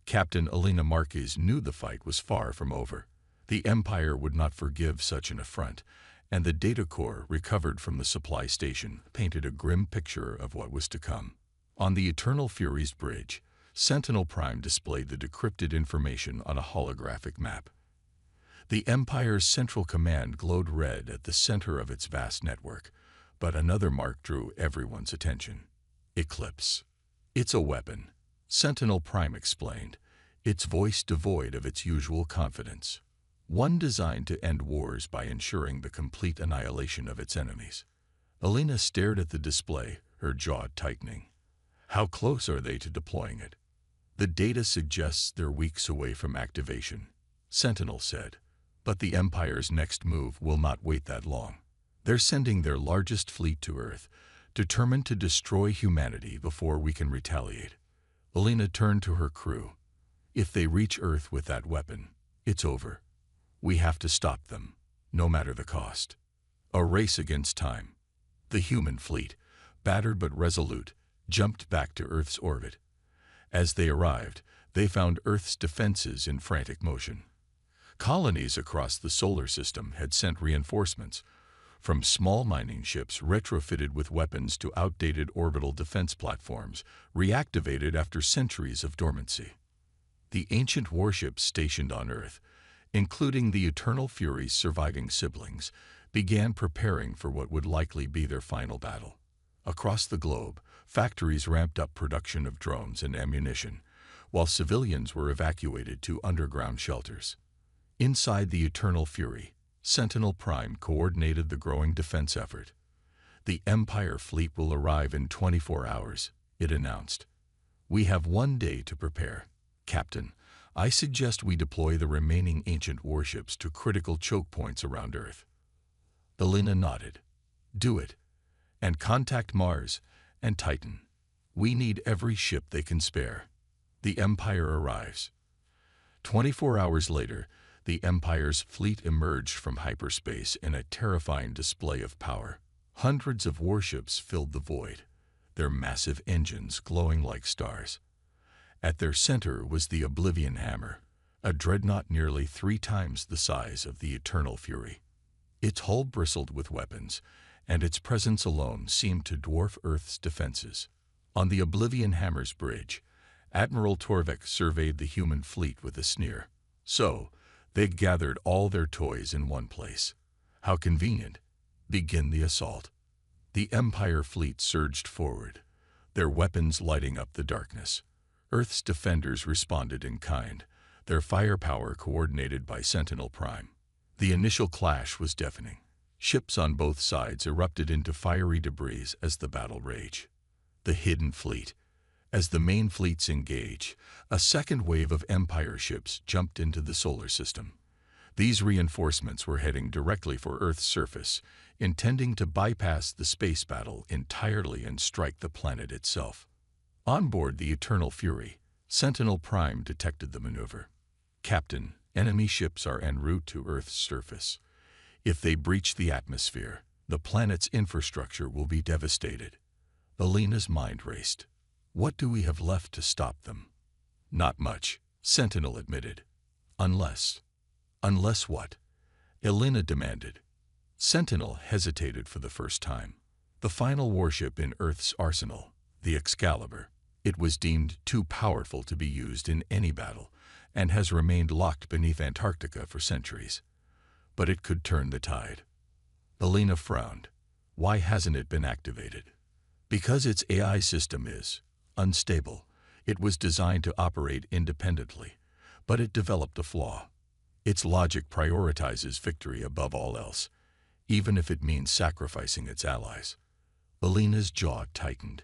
Captain Alina Marquez knew the fight was far from over. The Empire would not forgive such an affront, and the data core recovered from the supply station painted a grim picture of what was to come. On the Eternal Fury's bridge, Sentinel Prime displayed the decrypted information on a holographic map. The Empire's central command glowed red at the center of its vast network, but another mark drew everyone's attention. Eclipse. "It's a weapon," Sentinel Prime explained, its voice devoid of its usual confidence. "One designed to end wars by ensuring the complete annihilation of its enemies." Alina stared at the display, her jaw tightening. "How close are they to deploying it?" "The data suggests they're weeks away from activation," Sentinel said. But the Empire's next move will not wait that long. They're sending their largest fleet to Earth, determined to destroy humanity before we can retaliate. Alina turned to her crew. If they reach Earth with that weapon, it's over. We have to stop them, no matter the cost. A race against time. The human fleet, battered but resolute, jumped back to Earth's orbit. As they arrived, they found Earth's defenses in frantic motion. Colonies across the solar system had sent reinforcements, from small mining ships retrofitted with weapons to outdated orbital defense platforms, reactivated after centuries of dormancy. The ancient warships stationed on Earth, including the Eternal Fury's surviving siblings, began preparing for what would likely be their final battle. Across the globe, factories ramped up production of drones and ammunition, while civilians were evacuated to underground shelters. Inside the Eternal Fury, Sentinel Prime coordinated the growing defense effort. The Empire fleet will arrive in 24 hours, it announced. We have 1 day to prepare. Captain, I suggest we deploy the remaining ancient warships to critical choke points around Earth. Alina nodded. Do it. And contact Mars and Titan. We need every ship they can spare. The Empire arrives. 24 hours later, the Empire's fleet emerged from hyperspace in a terrifying display of power. Hundreds of warships filled the void, their massive engines glowing like stars. At their center was the Oblivion Hammer, a dreadnought nearly 3 times the size of the Eternal Fury. Its hull bristled with weapons, and its presence alone seemed to dwarf Earth's defenses. On the Oblivion Hammer's bridge, Admiral Torvik surveyed the human fleet with a sneer. So, they'd gathered all their toys in one place. How convenient. Begin the assault. The Empire fleet surged forward, their weapons lighting up the darkness. Earth's defenders responded in kind, their firepower coordinated by Sentinel Prime. The initial clash was deafening. Ships on both sides erupted into fiery debris as the battle raged. The hidden fleet. As the main fleets engage, a second wave of Empire ships jumped into the solar system. These reinforcements were heading directly for Earth's surface, intending to bypass the space battle entirely and strike the planet itself. On board the Eternal Fury, Sentinel Prime detected the maneuver. Captain, enemy ships are en route to Earth's surface. If they breach the atmosphere, the planet's infrastructure will be devastated. Alina's mind raced. What do we have left to stop them? Not much, Sentinel admitted. Unless what? Alina demanded. Sentinel hesitated for the first time. The final warship in Earth's arsenal, the Excalibur. It was deemed too powerful to be used in any battle, and has remained locked beneath Antarctica for centuries. But it could turn the tide. Alina frowned. Why hasn't it been activated? Because its AI system is unstable. It was designed to operate independently, but it developed a flaw. Its logic prioritizes victory above all else, even if it means sacrificing its allies. Alina's jaw tightened.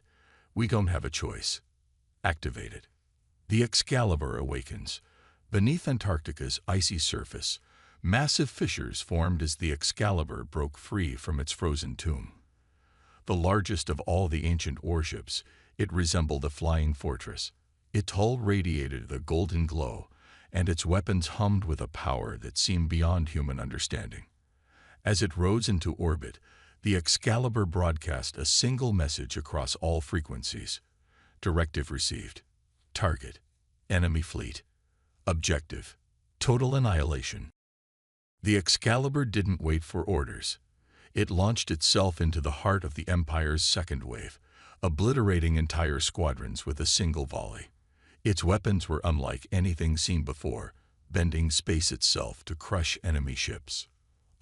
We don't have a choice. Activate it. The Excalibur awakens. Beneath Antarctica's icy surface, massive fissures formed as the Excalibur broke free from its frozen tomb. The largest of all the ancient warships, it resembled a flying fortress. Its hull radiated a golden glow, and its weapons hummed with a power that seemed beyond human understanding. As it rose into orbit, the Excalibur broadcast a single message across all frequencies. Directive received. Target. Enemy fleet. Objective. Total annihilation. The Excalibur didn't wait for orders. It launched itself into the heart of the Empire's second wave, obliterating entire squadrons with a single volley. Its weapons were unlike anything seen before, bending space itself to crush enemy ships.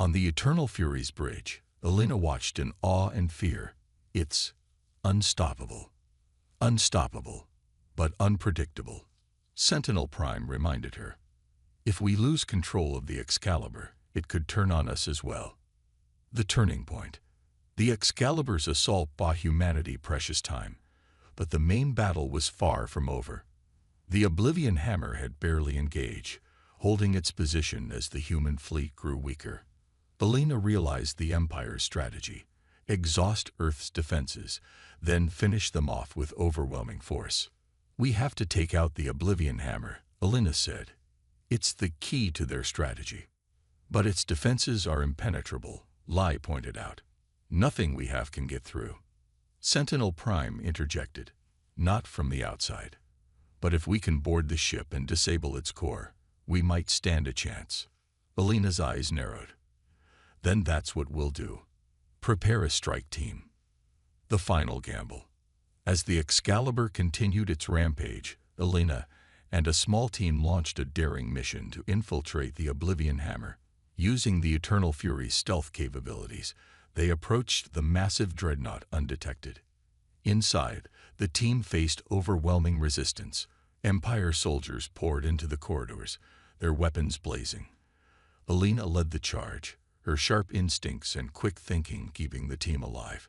On the Eternal Fury's bridge, Alina watched in awe and fear. It's unstoppable. Unstoppable, but unpredictable. Sentinel Prime reminded her. If we lose control of the Excalibur, it could turn on us as well. The turning point. The Excalibur's assault bought humanity precious time, but the main battle was far from over. The Oblivion Hammer had barely engaged, holding its position as the human fleet grew weaker. Alina realized the Empire's strategy: exhaust Earth's defenses, then finish them off with overwhelming force. "We have to take out the Oblivion Hammer," Alina said. "It's the key to their strategy." "But its defenses are impenetrable," Lai pointed out. "Nothing we have can get through." Sentinel Prime interjected. "Not from the outside. But if we can board the ship and disable its core, we might stand a chance." Alina's eyes narrowed. "Then that's what we'll do. Prepare a strike team." The final gamble. As the Excalibur continued its rampage, Alina and a small team launched a daring mission to infiltrate the Oblivion Hammer. Using the Eternal Fury's stealth capabilities, they approached the massive dreadnought undetected. Inside, the team faced overwhelming resistance. Empire soldiers poured into the corridors, their weapons blazing. Alina led the charge, her sharp instincts and quick thinking keeping the team alive.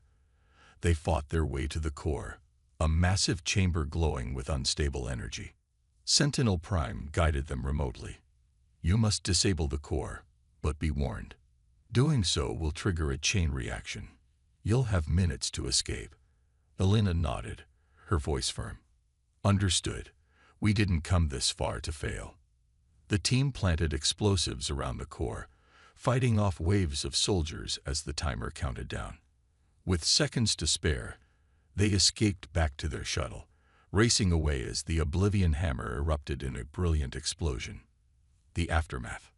They fought their way to the core, a massive chamber glowing with unstable energy. Sentinel Prime guided them remotely. "You must disable the core, but be warned. Doing so will trigger a chain reaction. You'll have minutes to escape." Alina nodded, her voice firm. "Understood. We didn't come this far to fail." The team planted explosives around the core, fighting off waves of soldiers as the timer counted down. With seconds to spare, they escaped back to their shuttle, racing away as the Oblivion Hammer erupted in a brilliant explosion. The aftermath.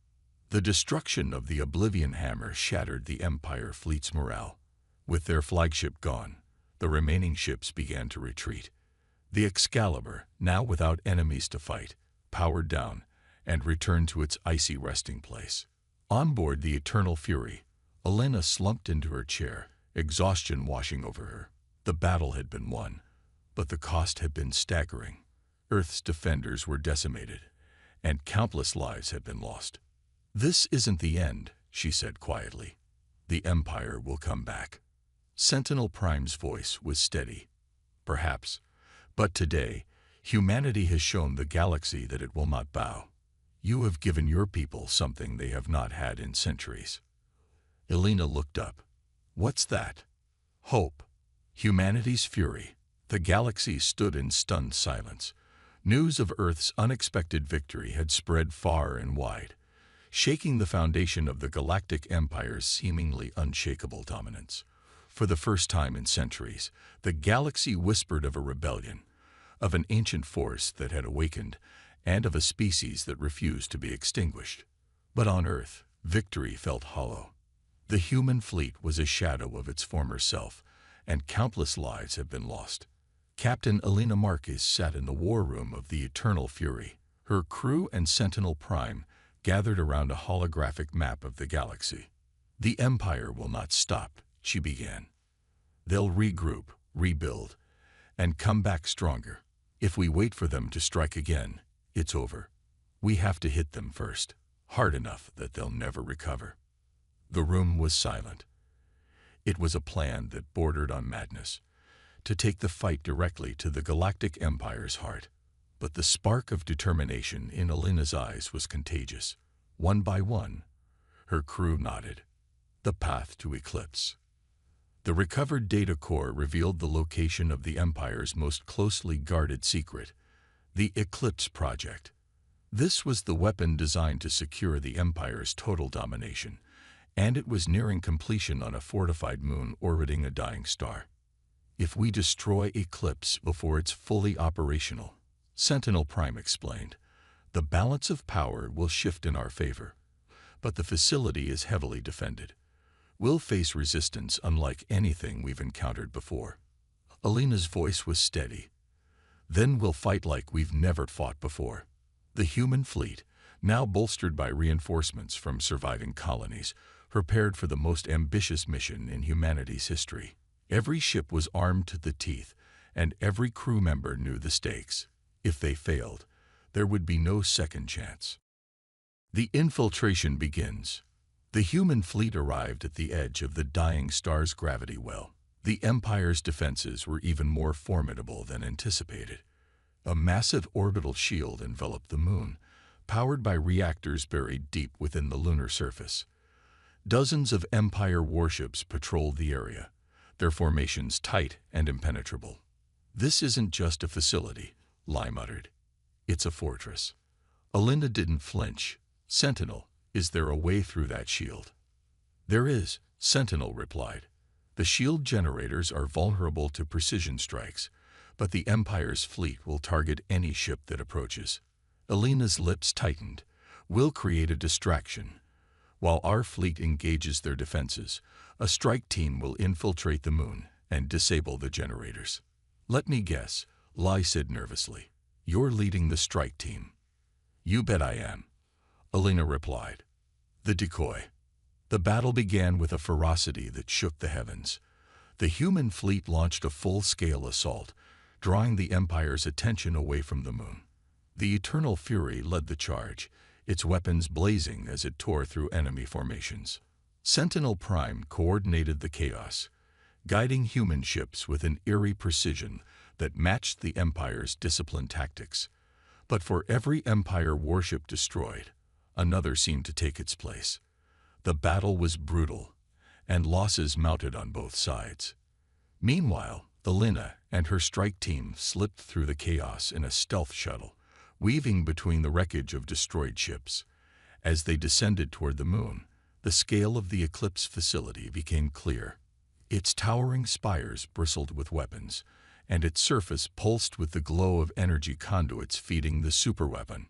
The destruction of the Oblivion Hammer shattered the Empire fleet's morale. With their flagship gone, the remaining ships began to retreat. The Excalibur, now without enemies to fight, powered down and returned to its icy resting place. On board the Eternal Fury, Alina slumped into her chair, exhaustion washing over her. The battle had been won, but the cost had been staggering. Earth's defenders were decimated, and countless lives had been lost. "This isn't the end," she said quietly. "The Empire will come back." Sentinel Prime's voice was steady. "Perhaps, but today, humanity has shown the galaxy that it will not bow. You have given your people something they have not had in centuries." Alina looked up. "What's that?" "Hope. Humanity's fury." The galaxy stood in stunned silence. News of Earth's unexpected victory had spread far and wide, shaking the foundation of the Galactic Empire's seemingly unshakable dominance. For the first time in centuries, the galaxy whispered of a rebellion, of an ancient force that had awakened, and of a species that refused to be extinguished. But on Earth, victory felt hollow. The human fleet was a shadow of its former self, and countless lives have been lost. Captain Alina Marquez sat in the war room of the Eternal Fury. Her crew and Sentinel Prime gathered around a holographic map of the galaxy. "The Empire will not stop," she began. "They'll regroup, rebuild, and come back stronger. If we wait for them to strike again, it's over. We have to hit them first, hard enough that they'll never recover." The room was silent. It was a plan that bordered on madness, to take the fight directly to the Galactic Empire's heart. But the spark of determination in Alina's eyes was contagious. One by one, her crew nodded. The path to Eclipse. The recovered data core revealed the location of the Empire's most closely guarded secret, the Eclipse Project. This was the weapon designed to secure the Empire's total domination, and it was nearing completion on a fortified moon orbiting a dying star. "If we destroy Eclipse before it's fully operational," Sentinel Prime explained, "the balance of power will shift in our favor. But the facility is heavily defended. We'll face resistance unlike anything we've encountered before." Alina's voice was steady. "Then we'll fight like we've never fought before." The human fleet, now bolstered by reinforcements from surviving colonies, prepared for the most ambitious mission in humanity's history. Every ship was armed to the teeth, and every crew member knew the stakes. If they failed, there would be no second chance. The infiltration begins. The human fleet arrived at the edge of the dying star's gravity well. The Empire's defenses were even more formidable than anticipated. A massive orbital shield enveloped the moon, powered by reactors buried deep within the lunar surface. Dozens of Empire warships patrolled the area, their formations tight and impenetrable. "This isn't just a facility," Lai muttered. "It's a fortress." Alina didn't flinch. "Sentinel, is there a way through that shield?" "There is," Sentinel replied. "The shield generators are vulnerable to precision strikes, but the Empire's fleet will target any ship that approaches." Alina's lips tightened. "We'll create a distraction. While our fleet engages their defenses, a strike team will infiltrate the moon and disable the generators." "Let me guess," Lai said nervously. "You're leading the strike team." "You bet I am," Alina replied. The decoy. The battle began with a ferocity that shook the heavens. The human fleet launched a full-scale assault, drawing the Empire's attention away from the moon. The Eternal Fury led the charge, its weapons blazing as it tore through enemy formations. Sentinel Prime coordinated the chaos, guiding human ships with an eerie precision that matched the Empire's disciplined tactics. But for every Empire warship destroyed, another seemed to take its place. The battle was brutal, and losses mounted on both sides. Meanwhile, Alina and her strike team slipped through the chaos in a stealth shuttle, weaving between the wreckage of destroyed ships. As they descended toward the moon, the scale of the Eclipse facility became clear. Its towering spires bristled with weapons, and its surface pulsed with the glow of energy conduits feeding the superweapon.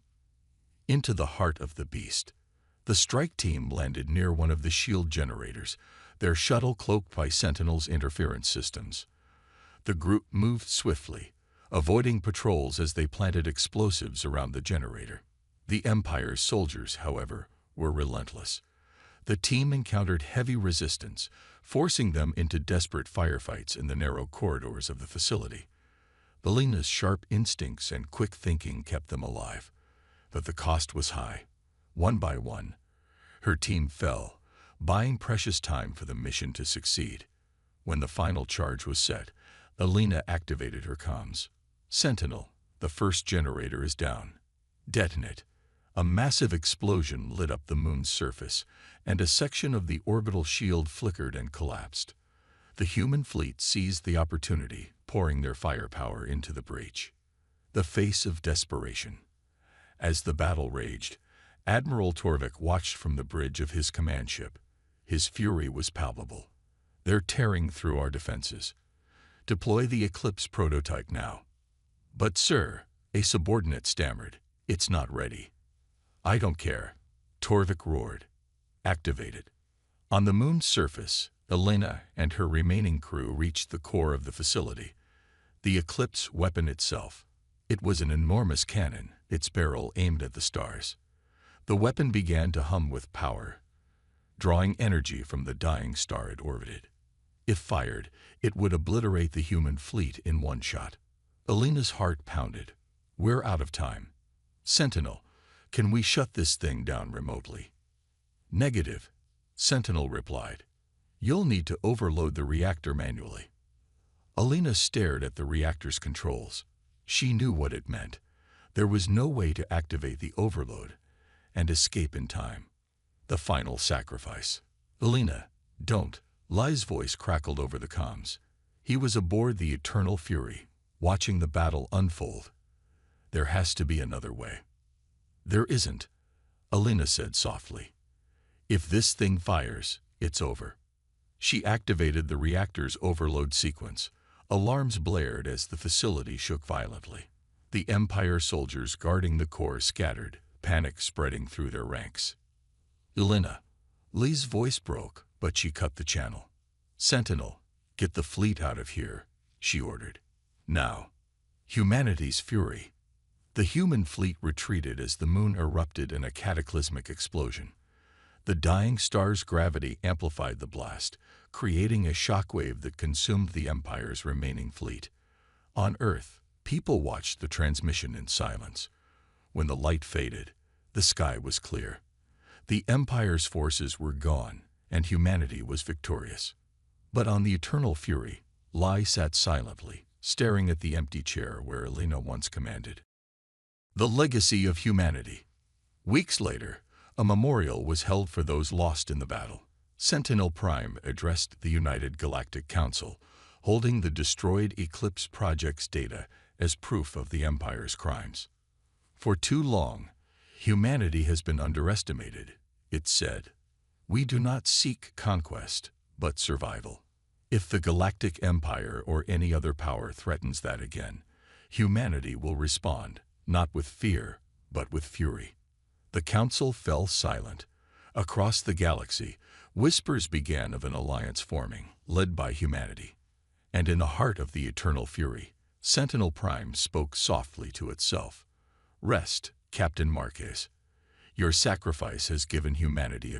Into the heart of the beast, the strike team landed near one of the shield generators, their shuttle cloaked by Sentinel's interference systems. The group moved swiftly, avoiding patrols as they planted explosives around the generator. The Empire's soldiers, however, were relentless. The team encountered heavy resistance, forcing them into desperate firefights in the narrow corridors of the facility. Alina's sharp instincts and quick thinking kept them alive, but the cost was high. One by one, her team fell, buying precious time for the mission to succeed. When the final charge was set, Alina activated her comms. "Sentinel, the first generator is down. Detonate." A massive explosion lit up the moon's surface, and a section of the orbital shield flickered and collapsed. The human fleet seized the opportunity, pouring their firepower into the breach. The face of desperation. As the battle raged, Admiral Torvik watched from the bridge of his command ship. His fury was palpable. "They're tearing through our defenses. Deploy the Eclipse prototype now." "But sir," a subordinate stammered, "it's not ready." "I don't care," Torvik roared. "Activate it." On the moon's surface, Alina and her remaining crew reached the core of the facility, the Eclipse weapon itself. It was an enormous cannon, its barrel aimed at the stars. The weapon began to hum with power, drawing energy from the dying star it orbited. If fired, it would obliterate the human fleet in one shot. Alina's heart pounded. "We're out of time. Sentinel, can we shut this thing down remotely?" "Negative," Sentinel replied. "You'll need to overload the reactor manually." Alina stared at the reactor's controls. She knew what it meant. There was no way to activate the overload and escape in time. The final sacrifice. "Alina, don't." Lai's voice crackled over the comms. He was aboard the Eternal Fury, watching the battle unfold. "There has to be another way." "There isn't," Alina said softly. "If this thing fires, it's over." She activated the reactor's overload sequence. Alarms blared as the facility shook violently. The Empire soldiers guarding the core scattered, panic spreading through their ranks. "Alina." Lee's voice broke, but she cut the channel. "Sentinel, get the fleet out of here," she ordered. "Now." Humanity's fury. The human fleet retreated as the moon erupted in a cataclysmic explosion. The dying star's gravity amplified the blast, creating a shockwave that consumed the Empire's remaining fleet. On Earth, people watched the transmission in silence. When the light faded, the sky was clear. The Empire's forces were gone, and humanity was victorious. But on the Eternal Fury, Lai sat silently, staring at the empty chair where Alina once commanded. The legacy of humanity. Weeks later, a memorial was held for those lost in the battle. Sentinel Prime addressed the United Galactic Council, holding the destroyed Eclipse Project's data as proof of the Empire's crimes. For too long, humanity has been underestimated, it said. We do not seek conquest, but survival. If the Galactic Empire or any other power threatens that again, humanity will respond, not with fear, but with fury. The Council fell silent. Across the galaxy, whispers began of an alliance forming, led by humanity. And in the heart of the eternal fury, Sentinel Prime spoke softly to itself. Rest, Captain Marquez. Your sacrifice has given humanity a